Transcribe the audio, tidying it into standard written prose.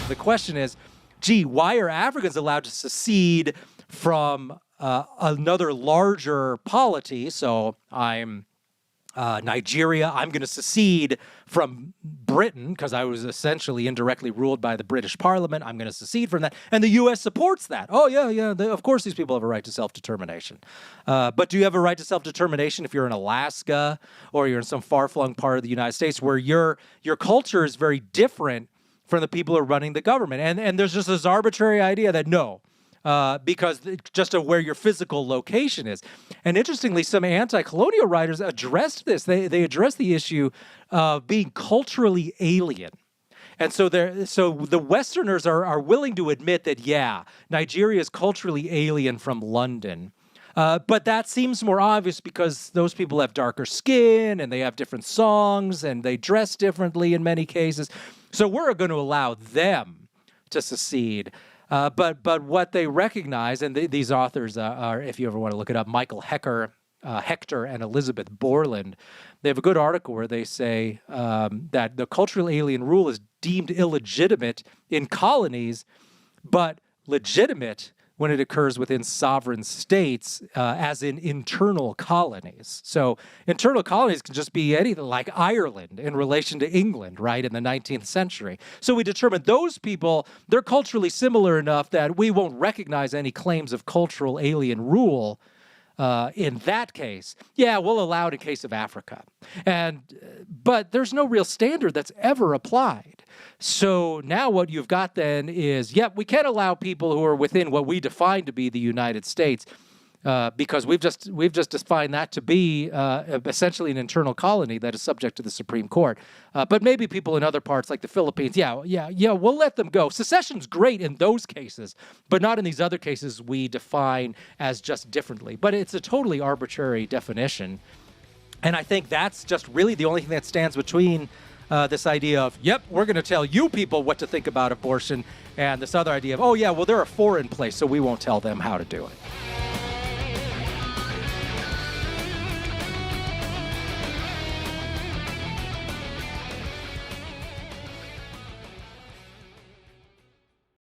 the question is, gee, why are Africans allowed to secede from another larger polity? So I'm Nigeria. I'm going to secede from Britain because I was essentially indirectly ruled by the British Parliament. I'm going to secede from that. And the U.S. supports that. Oh, yeah. Of course, these people have a right to self-determination. But do you have a right to self-determination if you're in Alaska or you're in some far-flung part of the United States where your culture is very different from the people who are running the government? And there's just this arbitrary idea that no, because just of where your physical location is. And interestingly, some anti-colonial writers addressed this. They addressed the issue of being culturally alien. And so the Westerners are willing to admit that, yeah, Nigeria is culturally alien from London. But that seems more obvious because those people have darker skin and they have different songs and they dress differently in many cases. So we're going to allow them to secede. But what they recognize, and these authors are, if you ever want to look it up, Michael Hector and Elizabeth Borland, they have a good article where they say that the cultural alien rule is deemed illegitimate in colonies, but legitimate when it occurs within sovereign states, as in internal colonies. So internal colonies can just be anything like Ireland in relation to England, right, in the 19th century. So we determined those people, they're culturally similar enough that we won't recognize any claims of cultural alien rule in that case. Yeah, we'll allow it in case of Africa. But there's no real standard that's ever applied. So now what you've got then is, we can allow people who are within what we define to be the United States, because we've just defined that to be essentially an internal colony that is subject to the Supreme Court. But maybe people in other parts like the Philippines, we'll let them go. Secession's great in those cases, but not in these other cases we define as just differently. But it's a totally arbitrary definition. And I think that's just really the only thing that stands between this idea of, we're going to tell you people what to think about abortion, and this other idea of, they're a foreign place, so we won't tell them how to do it.